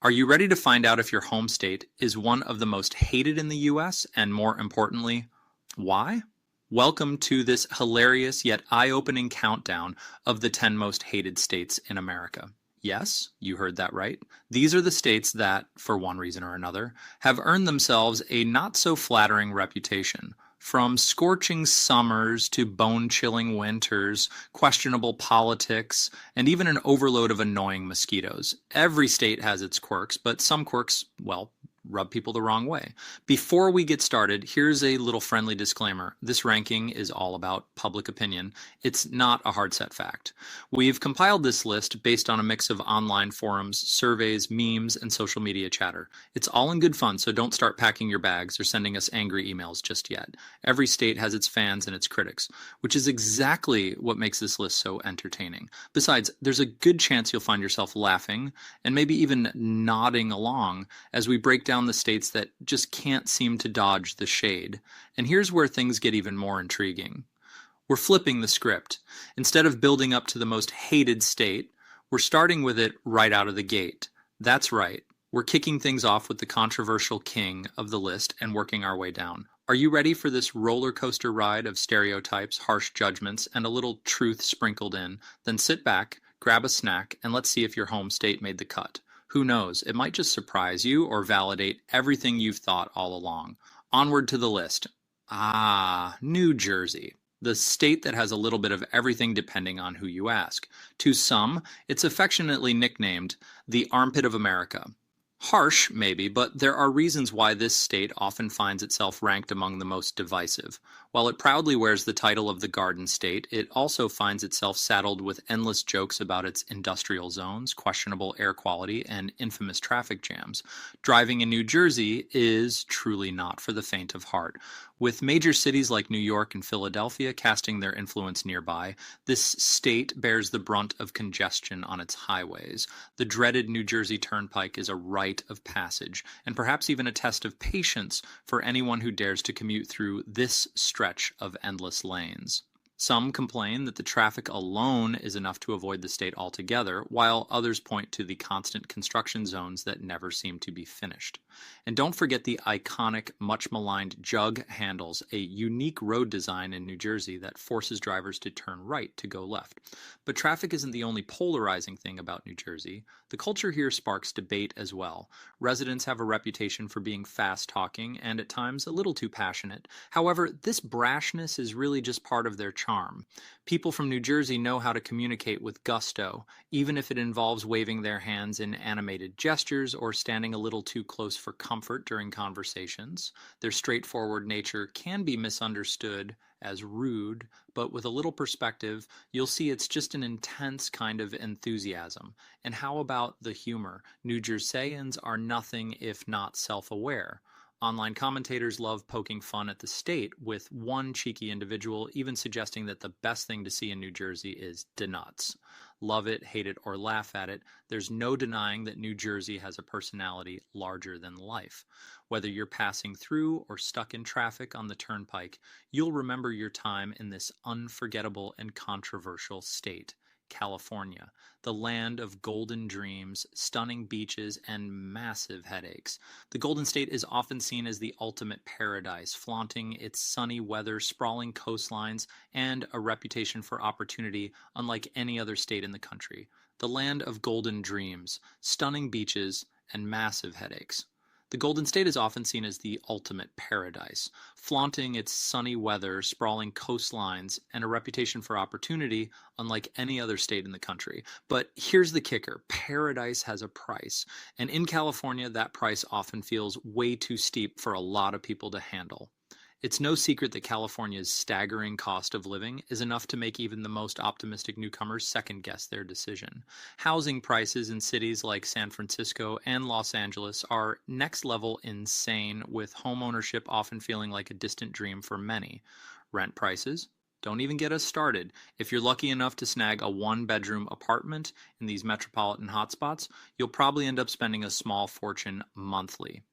Are you ready to find out if your home state is one of the most hated in the US, and more importantly, why? Welcome to this hilarious yet eye-opening countdown of the 10 most hated states in America. Yes, you heard that right. These are the states that, for one reason or another, have earned themselves a not so flattering reputation. From scorching summers to bone-chilling winters, questionable politics, and even an overload of annoying mosquitoes. Every state has its quirks, but some quirks, well, rub people the wrong way. Before we get started, here's a little friendly disclaimer. This ranking is all about public opinion. It's not a hard set fact. We've compiled this list based on a mix of online forums, surveys, memes, and social media chatter. It's all in good fun, so don't start packing your bags or sending us angry emails just yet. Every state has its fans and its critics, which is exactly what makes this list so entertaining. Besides, there's a good chance you'll find yourself laughing and maybe even nodding along as we break down the states that just can't seem to dodge the shade. And here's where things get even more intriguing. We're flipping the script. Instead of building up to the most hated state, we're starting with it right out of the gate. That's right. We're kicking things off with the controversial king of the list and working our way down. Are you ready for this roller coaster ride of stereotypes, harsh judgments, and a little truth sprinkled in? Then sit back, grab a snack, and let's see if your home state made the cut. Who knows, it might just surprise you or validate everything you've thought all along. Onward to the list. New Jersey. The state that has a little bit of everything depending on who you ask. To some, it's affectionately nicknamed the Armpit of America. Harsh, maybe, but there are reasons why this state often finds itself ranked among the most divisive. While it proudly wears the title of the Garden State, it also finds itself saddled with endless jokes about its industrial zones, questionable air quality, and infamous traffic jams. Driving in New Jersey is truly not for the faint of heart. With major cities like New York and Philadelphia casting their influence nearby, this state bears the brunt of congestion on its highways. The dreaded New Jersey Turnpike is a rite of passage, and perhaps even a test of patience for anyone who dares to commute through this stretch of endless lanes. Some complain that the traffic alone is enough to avoid the state altogether, while others point to the constant construction zones that never seem to be finished. And don't forget the iconic, much maligned jug handles, a unique road design in New Jersey that forces drivers to turn right to go left. But traffic isn't the only polarizing thing about New Jersey. The culture here sparks debate as well. Residents have a reputation for being fast-talking and at times a little too passionate. However, this brashness is really just part of their charm. People from New Jersey know how to communicate with gusto, even if it involves waving their hands in animated gestures or standing a little too close for comfort during conversations. Their straightforward nature can be misunderstood as rude, but with a little perspective, you'll see it's just an intense kind of enthusiasm. And how about the humor? New Jerseyans are nothing if not self-aware. Online commentators love poking fun at the state, with one cheeky individual even suggesting that the best thing to see in New Jersey is donuts. Love it, hate it, or laugh at it, there's no denying that New Jersey has a personality larger than life. Whether you're passing through or stuck in traffic on the turnpike, you'll remember your time in this unforgettable and controversial state. California, the land of golden dreams, stunning beaches, and massive headaches. The Golden State is often seen as the ultimate paradise, flaunting its sunny weather, sprawling coastlines, and a reputation for opportunity unlike any other state in the country. The land of golden dreams, stunning beaches, and massive headaches. The Golden State is often seen as the ultimate paradise, flaunting its sunny weather, sprawling coastlines, and a reputation for opportunity unlike any other state in the country. But here's the kicker. Paradise has a price, and in California, that price often feels way too steep for a lot of people to handle. It's no secret that California's staggering cost of living is enough to make even the most optimistic newcomers second-guess their decision. Housing prices in cities like San Francisco and Los Angeles are next-level insane, with homeownership often feeling like a distant dream for many. Rent prices? Don't even get us started. If you're lucky enough to snag a one-bedroom apartment in these metropolitan hotspots, you'll probably end up spending a small fortune monthly.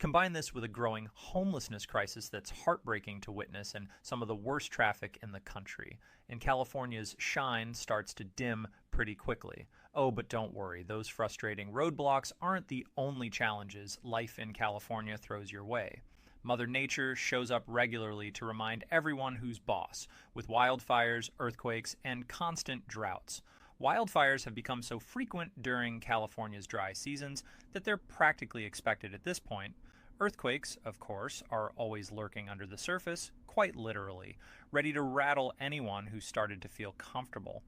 Combine this with a growing homelessness crisis that's heartbreaking to witness and some of the worst traffic in the country. And California's shine starts to dim pretty quickly. Oh, but don't worry, those frustrating roadblocks aren't the only challenges life in California throws your way. Mother Nature shows up regularly to remind everyone who's boss, with wildfires, earthquakes, and constant droughts. Wildfires have become so frequent during California's dry seasons that they're practically expected at this point. Earthquakes, of course, are always lurking under the surface, quite literally, ready to rattle anyone who started to feel comfortable.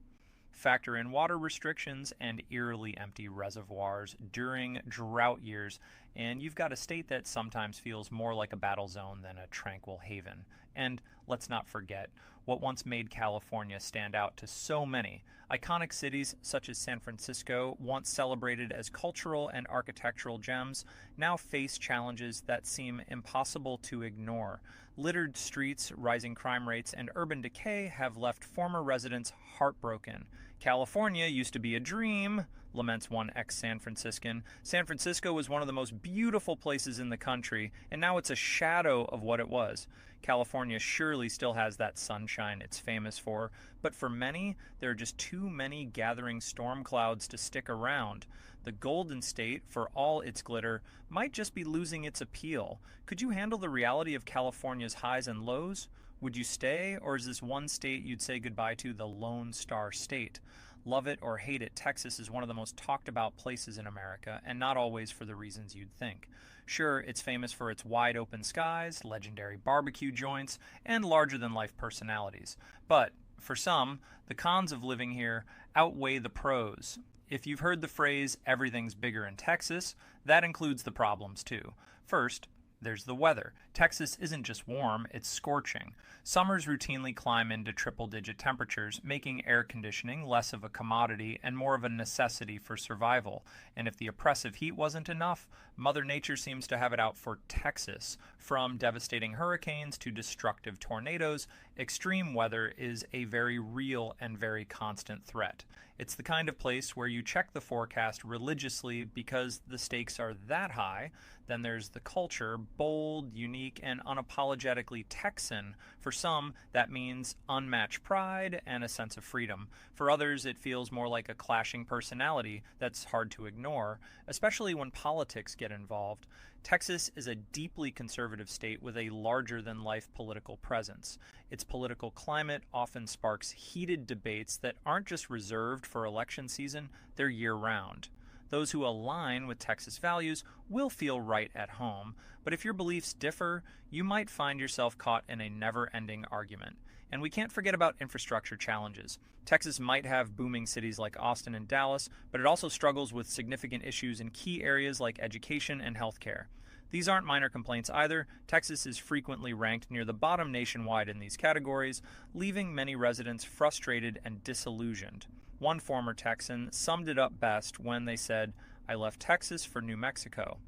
Factor in water restrictions and eerily empty reservoirs during drought years, and you've got a state that sometimes feels more like a battle zone than a tranquil haven. And let's not forget what once made California stand out to so many. Iconic cities such as San Francisco, once celebrated as cultural and architectural gems, now face challenges that seem impossible to ignore. Littered streets, rising crime rates, and urban decay have left former residents heartbroken. California used to be a dream, laments one ex-San Franciscan. San Francisco was one of the most beautiful places in the country, and now it's a shadow of what it was. California surely still has that sunshine it's famous for, but for many, there are just too many gathering storm clouds to stick around. The Golden State, for all its glitter, might just be losing its appeal. Could you handle the reality of California's highs and lows? Would you stay, or is this one state you'd say goodbye to the Lone Star State? Love it or hate it, Texas is one of the most talked about places in America, and not always for the reasons you'd think. Sure, it's famous for its wide open skies, legendary barbecue joints, and larger-than-life personalities. But, for some, the cons of living here outweigh the pros. If you've heard the phrase, everything's bigger in Texas, that includes the problems too. First, there's the weather. Texas isn't just warm, it's scorching. Summers routinely climb into triple-digit temperatures, making air conditioning less of a commodity and more of a necessity for survival. And if the oppressive heat wasn't enough, Mother Nature seems to have it out for Texas. From devastating hurricanes to destructive tornadoes, extreme weather is a very real and very constant threat. It's the kind of place where you check the forecast religiously because the stakes are that high. Then there's the culture, bold, unique, and unapologetically Texan. For some, that means unmatched pride and a sense of freedom. For others, it feels more like a clashing personality that's hard to ignore, especially when politics get involved. Texas is a deeply conservative state with a larger-than-life political presence. Its political climate often sparks heated debates that aren't just reserved for election season, they're year-round. Those who align with Texas values will feel right at home, but if your beliefs differ, you might find yourself caught in a never-ending argument. And we can't forget about infrastructure challenges. Texas might have booming cities like Austin and Dallas, but it also struggles with significant issues in key areas like education and healthcare. These aren't minor complaints either. Texas is frequently ranked near the bottom nationwide in these categories, leaving many residents frustrated and disillusioned. One former Texan summed it up best when they said, "I left Texas for New Mexico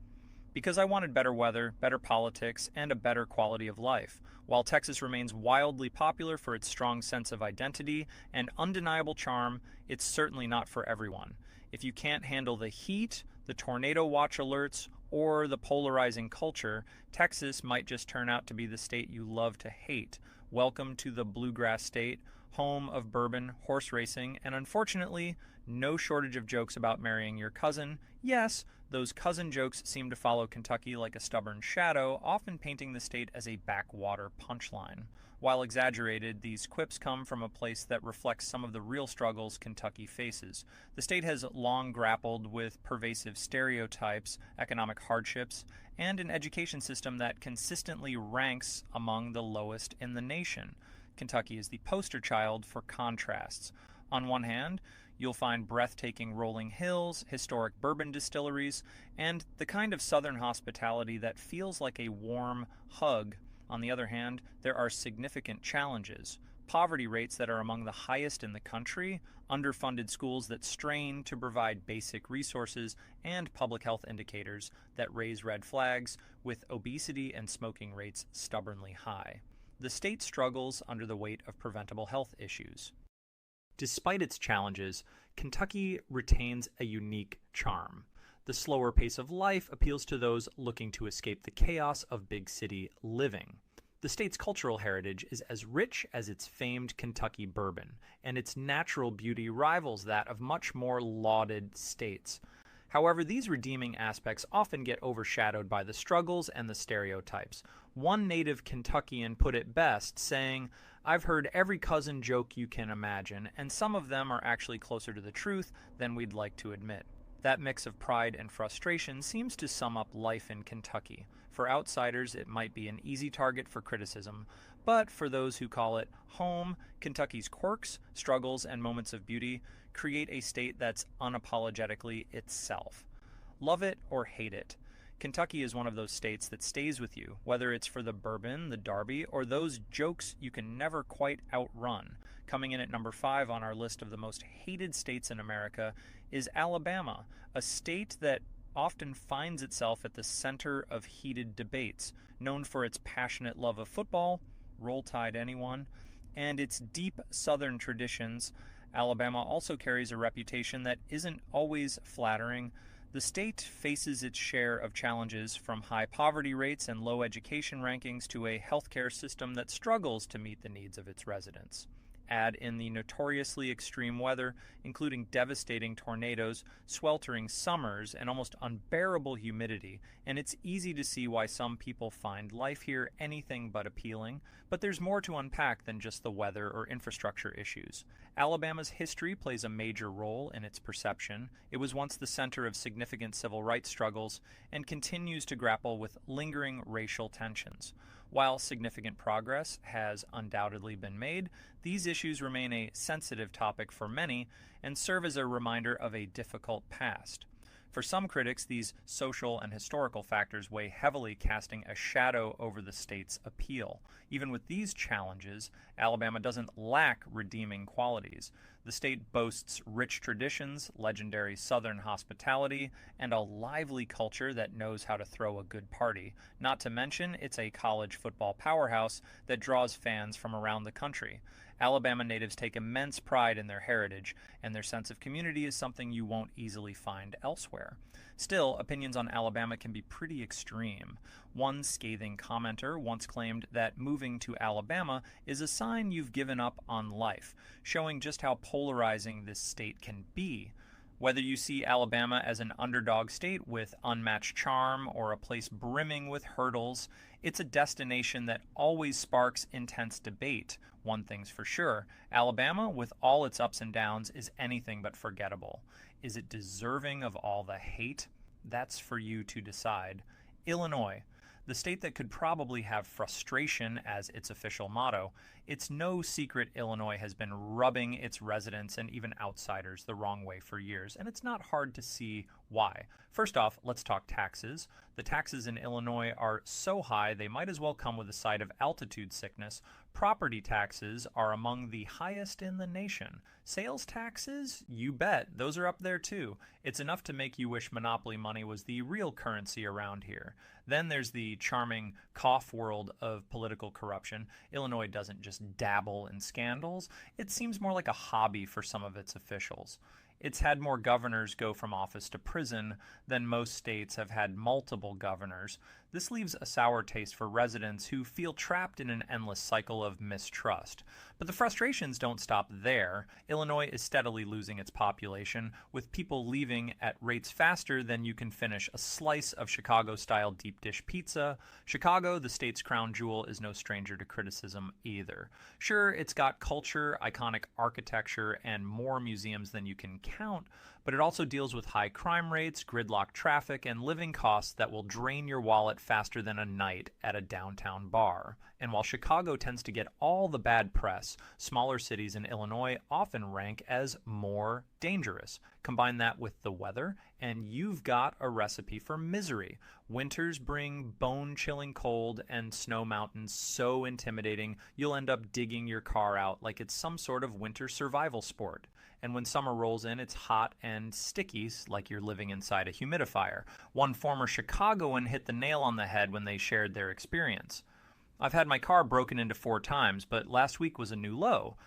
because I wanted better weather, better politics, and a better quality of life." While Texas remains wildly popular for its strong sense of identity and undeniable charm, it's certainly not for everyone. If you can't handle the heat, the tornado watch alerts, or the polarizing culture, Texas might just turn out to be the state you love to hate. Welcome to the Bluegrass State, home of bourbon, horse racing, and unfortunately, no shortage of jokes about marrying your cousin. Yes, those cousin jokes seem to follow Kentucky like a stubborn shadow, often painting the state as a backwater punchline. While exaggerated, these quips come from a place that reflects some of the real struggles Kentucky faces. The state has long grappled with pervasive stereotypes, economic hardships, and an education system that consistently ranks among the lowest in the nation. Kentucky is the poster child for contrasts. On one hand, you'll find breathtaking rolling hills, historic bourbon distilleries, and the kind of southern hospitality that feels like a warm hug. On the other hand, there are significant challenges. Poverty rates that are among the highest in the country, underfunded schools that strain to provide basic resources, and public health indicators that raise red flags, with obesity and smoking rates stubbornly high. The state struggles under the weight of preventable health issues. Despite its challenges, Kentucky retains a unique charm. The slower pace of life appeals to those looking to escape the chaos of big city living. The state's cultural heritage is as rich as its famed Kentucky bourbon, and its natural beauty rivals that of much more lauded states. However, these redeeming aspects often get overshadowed by the struggles and the stereotypes. One native Kentuckian put it best, saying, "I've heard every cousin joke you can imagine, and some of them are actually closer to the truth than we'd like to admit." That mix of pride and frustration seems to sum up life in Kentucky. For outsiders, it might be an easy target for criticism, but for those who call it home, Kentucky's quirks, struggles, and moments of beauty create a state that's unapologetically itself. Love it or hate it, Kentucky is one of those states that stays with you, whether it's for the bourbon, the derby, or those jokes you can never quite outrun. Coming in at number 5 on our list of the most hated states in America is Alabama, a state that often finds itself at the center of heated debates, known for its passionate love of football, Roll Tide anyone, and its deep Southern traditions. Alabama also carries a reputation that isn't always flattering. The state faces its share of challenges, from high poverty rates and low education rankings to a healthcare system that struggles to meet the needs of its residents. Add in the notoriously extreme weather, including devastating tornadoes, sweltering summers, and almost unbearable humidity, and it's easy to see why some people find life here anything but appealing. But there's more to unpack than just the weather or infrastructure issues. Alabama's history plays a major role in its perception. It was once the center of significant civil rights struggles and continues to grapple with lingering racial tensions. While significant progress has undoubtedly been made, these issues remain a sensitive topic for many and serve as a reminder of a difficult past. For some critics, these social and historical factors weigh heavily, casting a shadow over the state's appeal. Even with these challenges, Alabama doesn't lack redeeming qualities. The state boasts rich traditions, legendary Southern hospitality, and a lively culture that knows how to throw a good party. Not to mention, it's a college football powerhouse that draws fans from around the country. Alabama natives take immense pride in their heritage, and their sense of community is something you won't easily find elsewhere. Still, opinions on Alabama can be pretty extreme. One scathing commenter once claimed that moving to Alabama is a sign you've given up on life, showing just how polarizing this state can be. Whether you see Alabama as an underdog state with unmatched charm or a place brimming with hurdles, it's a destination that always sparks intense debate. One thing's for sure, Alabama, with all its ups and downs, is anything but forgettable. Is it deserving of all the hate? That's for you to decide. Illinois, the state that could probably have frustration as its official motto. It's no secret Illinois has been rubbing its residents and even outsiders the wrong way for years, and it's not hard to see why. First off, let's talk taxes. The taxes in Illinois are so high they might as well come with a side of altitude sickness. Property taxes are among the highest in the nation. Sales taxes? You bet. Those are up there too. It's enough to make you wish monopoly money was the real currency around here. Then there's the charming cough world of political corruption. Illinois doesn't just dabble in scandals. It seems more like a hobby for some of its officials. It's had more governors go from office to prison than most states have had multiple governors. This leaves a sour taste for residents who feel trapped in an endless cycle of mistrust. But the frustrations don't stop there. Illinois is steadily losing its population, with people leaving at rates faster than you can finish a slice of Chicago-style deep dish pizza. Chicago, the state's crown jewel, is no stranger to criticism either. Sure, it's got culture, iconic architecture, and more museums than you can count, but it also deals with high crime rates, gridlock traffic, and living costs that will drain your wallet faster than a night at a downtown bar. And while Chicago tends to get all the bad press, smaller cities in Illinois often rank as more dangerous. Combine that with the weather, and you've got a recipe for misery. Winters bring bone-chilling cold, and snow mountains so intimidating you'll end up digging your car out like it's some sort of winter survival sport. And when summer rolls in, it's hot and sticky, like you're living inside a humidifier. One former Chicagoan hit the nail on the head when they shared their experience. "I've had my car broken into 4 times, but last week was a new low.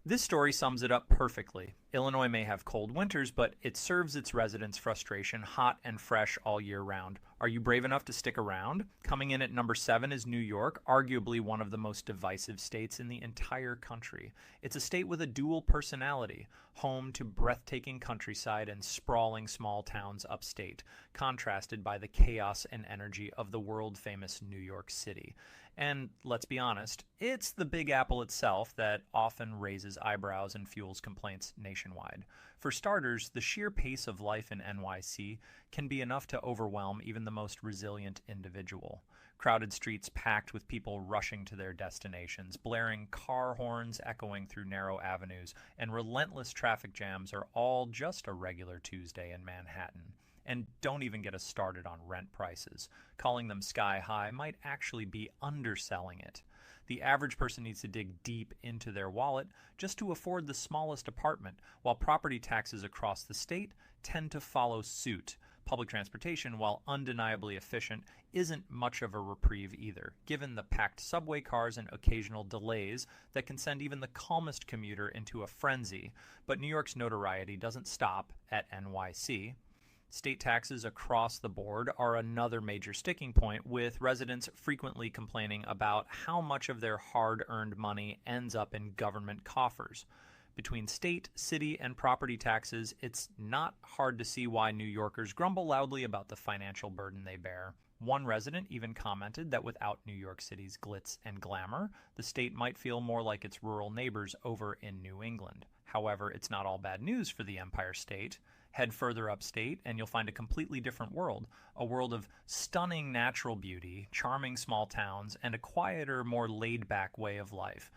This story sums it up perfectly. Illinois may have cold winters, but it serves its residents' frustration hot and fresh all year round. Are you brave enough to stick around? Coming in at number 7 is New York, arguably one of the most divisive states in the entire country. It's a state with a dual personality, home to breathtaking countryside and sprawling small towns upstate, contrasted by the chaos and energy of the world-famous New York City. And let's be honest, it's the Big Apple itself that often raises eyebrows and fuels complaints nationwide. For starters, the sheer pace of life in NYC can be enough to overwhelm even the most resilient individual. Crowded streets packed with people rushing to their destinations, blaring car horns echoing through narrow avenues, and relentless traffic jams are all just a regular Tuesday in Manhattan. And don't even get us started on rent prices. Calling them sky high might actually be underselling it. The average person needs to dig deep into their wallet just to afford the smallest apartment, while property taxes across the state tend to follow suit. Public transportation, while undeniably efficient, isn't much of a reprieve either, given the packed subway cars and occasional delays that can send even the calmest commuter into a frenzy. But New York's notoriety doesn't stop at NYC. State taxes across the board are another major sticking point, with residents frequently complaining about how much of their hard-earned money ends up in government coffers. Between state, city, and property taxes, it's not hard to see why New Yorkers grumble loudly about the financial burden they bear. One resident even commented that without New York City's glitz and glamour, the state might feel more like its rural neighbors over in New England. However, it's not all bad news for the Empire State. Head further upstate and you'll find a completely different world, a world of stunning natural beauty, charming small towns, and a quieter, more laid-back way of life.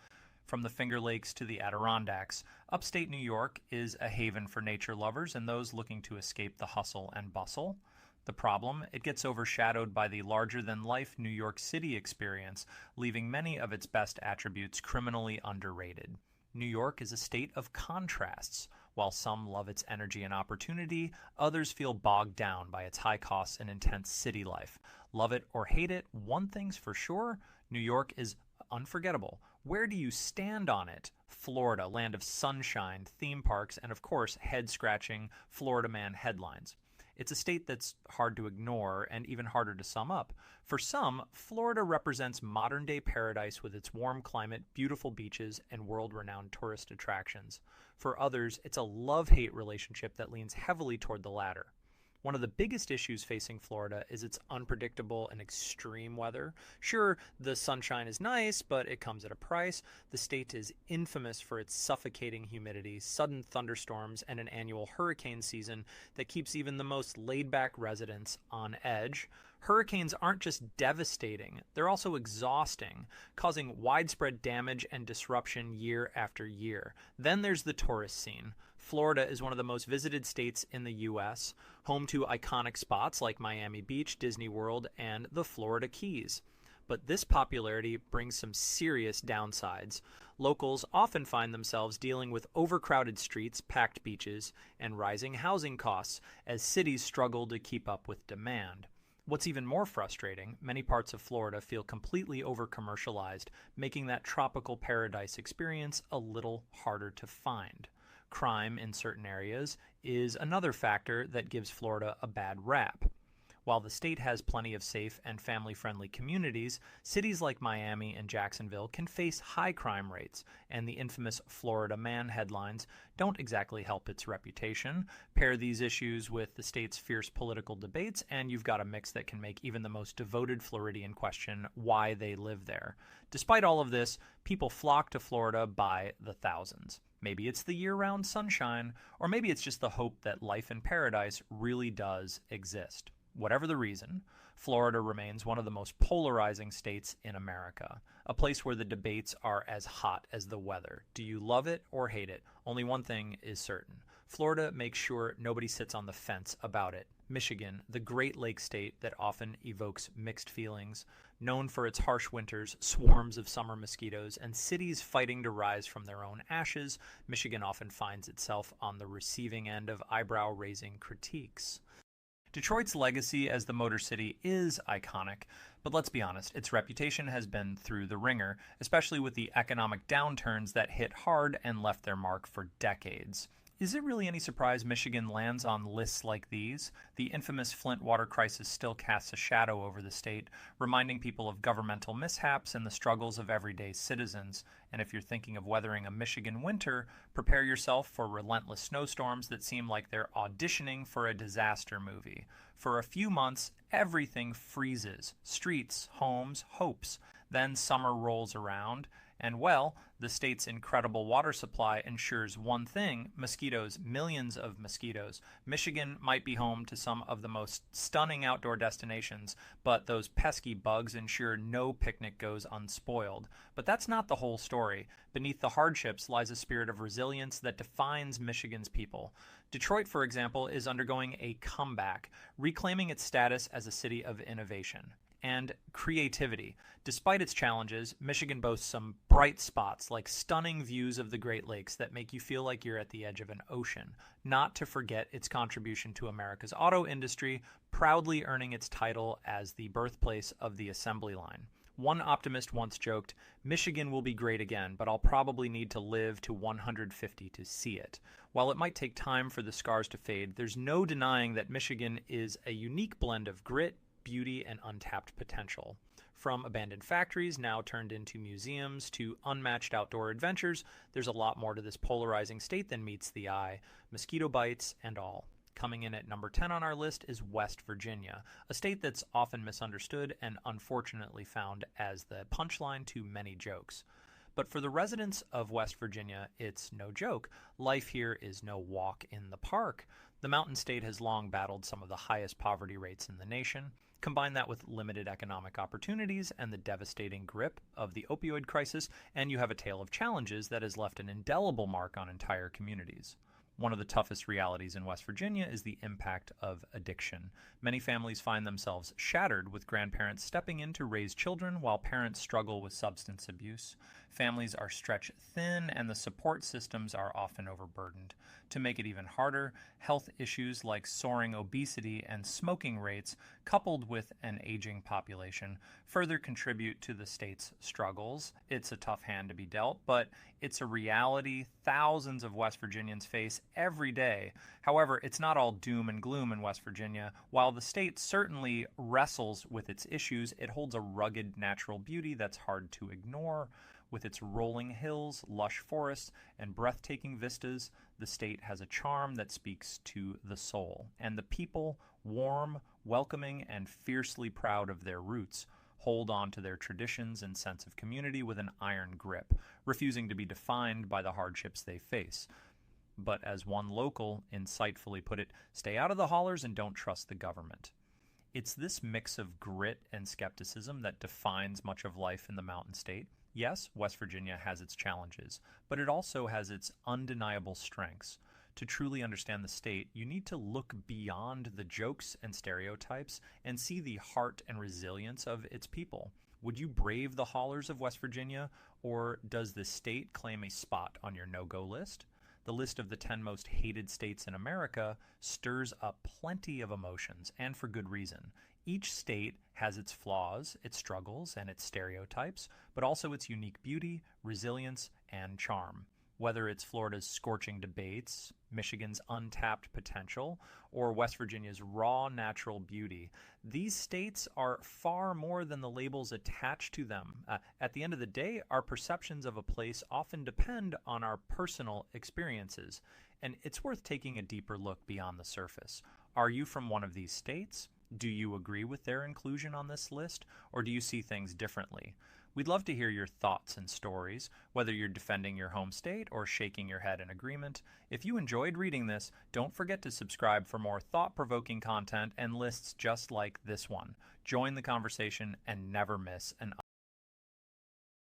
From the Finger Lakes to the Adirondacks, upstate New York is a haven for nature lovers and those looking to escape the hustle and bustle. The problem, it gets overshadowed by the larger-than-life New York City experience, leaving many of its best attributes criminally underrated. New York is a state of contrasts. While some love its energy and opportunity, others feel bogged down by its high costs and intense city life. Love it or hate it, one thing's for sure, New York is unforgettable. Where do you stand on it? Florida, land of sunshine, theme parks, and of course, head-scratching Florida man headlines. It's a state that's hard to ignore and even harder to sum up. For some, Florida represents modern-day paradise with its warm climate, beautiful beaches, and world-renowned tourist attractions. For others, it's a love-hate relationship that leans heavily toward the latter. One of the biggest issues facing Florida is its unpredictable and extreme weather. Sure, the sunshine is nice, but it comes at a price. The state is infamous for its suffocating humidity, sudden thunderstorms, and an annual hurricane season that keeps even the most laid-back residents on edge. Hurricanes aren't just devastating, they're also exhausting, causing widespread damage and disruption year after year. Then there's the tourist scene. Florida is one of the most visited states in the U.S., home to iconic spots like Miami Beach, Disney World, and the Florida Keys. But this popularity brings some serious downsides. Locals often find themselves dealing with overcrowded streets, packed beaches, and rising housing costs as cities struggle to keep up with demand. What's even more frustrating, many parts of Florida feel completely over-commercialized, making that tropical paradise experience a little harder to find. Crime in certain areas is another factor that gives Florida a bad rap. While the state has plenty of safe and family-friendly communities, cities like Miami and Jacksonville can face high crime rates, and the infamous Florida Man headlines don't exactly help its reputation. Pair these issues with the state's fierce political debates, and you've got a mix that can make even the most devoted Floridian question why they live there. Despite all of this, people flock to Florida by the thousands. Maybe it's the year-round sunshine, or maybe it's just the hope that life in paradise really does exist. Whatever the reason, Florida remains one of the most polarizing states in America, a place where the debates are as hot as the weather. Do you love it or hate it? Only one thing is certain. Florida makes sure nobody sits on the fence about it. Michigan, the Great Lakes state that often evokes mixed feelings, known for its harsh winters, swarms of summer mosquitoes, and cities fighting to rise from their own ashes, Michigan often finds itself on the receiving end of eyebrow-raising critiques. Detroit's legacy as the Motor City is iconic, but let's be honest, its reputation has been through the ringer, especially with the economic downturns that hit hard and left their mark for decades. Is it really any surprise Michigan lands on lists like these? The infamous Flint water crisis still casts a shadow over the state, reminding people of governmental mishaps and the struggles of everyday citizens. And if you're thinking of weathering a Michigan winter, prepare yourself for relentless snowstorms that seem like they're auditioning for a disaster movie. For a few months, everything freezes. Streets, homes, hopes. Then summer rolls around, and well, the state's incredible water supply ensures one thing: mosquitoes, millions of mosquitoes. Michigan might be home to some of the most stunning outdoor destinations, but those pesky bugs ensure no picnic goes unspoiled. But that's not the whole story. Beneath the hardships lies a spirit of resilience that defines Michigan's people. Detroit, for example, is undergoing a comeback, reclaiming its status as a city of innovation and creativity. Despite its challenges, Michigan boasts some bright spots like stunning views of the Great Lakes that make you feel like you're at the edge of an ocean, not to forget its contribution to America's auto industry, proudly earning its title as the birthplace of the assembly line. One optimist once joked, "Michigan will be great again, but I'll probably need to live to 150 to see it." While it might take time for the scars to fade, there's no denying that Michigan is a unique blend of grit, beauty, and untapped potential. From abandoned factories now turned into museums to unmatched outdoor adventures, there's a lot more to this polarizing state than meets the eye, mosquito bites and all. Coming in at number 10 on our list is West Virginia, a state that's often misunderstood and unfortunately found as the punchline to many jokes. But for the residents of West Virginia, it's no joke. Life here is no walk in the park. The mountain state has long battled some of the highest poverty rates in the nation. Combine that with limited economic opportunities and the devastating grip of the opioid crisis, and you have a tale of challenges that has left an indelible mark on entire communities. One of the toughest realities in West Virginia is the impact of addiction. Many families find themselves shattered with grandparents stepping in to raise children while parents struggle with substance abuse. Families are stretched thin and the support systems are often overburdened. To make it even harder, health issues like soaring obesity and smoking rates, coupled with an aging population, further contribute to the state's struggles. It's a tough hand to be dealt, but it's a reality thousands of West Virginians face every day. However, it's not all doom and gloom in West Virginia. While the state certainly wrestles with its issues, it holds a rugged natural beauty that's hard to ignore. With its rolling hills, lush forests, and breathtaking vistas, the state has a charm that speaks to the soul. And the people, warm, welcoming, and fiercely proud of their roots, hold on to their traditions and sense of community with an iron grip, refusing to be defined by the hardships they face. But as one local insightfully put it, stay out of the hollers and don't trust the government. It's this mix of grit and skepticism that defines much of life in the Mountain State. Yes, West Virginia has its challenges, but it also has its undeniable strengths. To truly understand the state, you need to look beyond the jokes and stereotypes and see the heart and resilience of its people. Would you brave the hollers of West Virginia, or does the state claim a spot on your no-go list? The list of the 10 most hated states in America stirs up plenty of emotions, and for good reason. Each state has its flaws, its struggles, and its stereotypes, but also its unique beauty, resilience, and charm. Whether it's Florida's scorching debates, Michigan's untapped potential, or West Virginia's raw natural beauty, these states are far more than the labels attached to them. At the end of the day, our perceptions of a place often depend on our personal experiences, and it's worth taking a deeper look beyond the surface. Are you from one of these states? Do you agree with their inclusion on this list, or do you see things differently? We'd love to hear your thoughts and stories, whether you're defending your home state or shaking your head in agreement. If you enjoyed reading this, don't forget to subscribe for more thought-provoking content and lists just like this one. Join the conversation and never miss an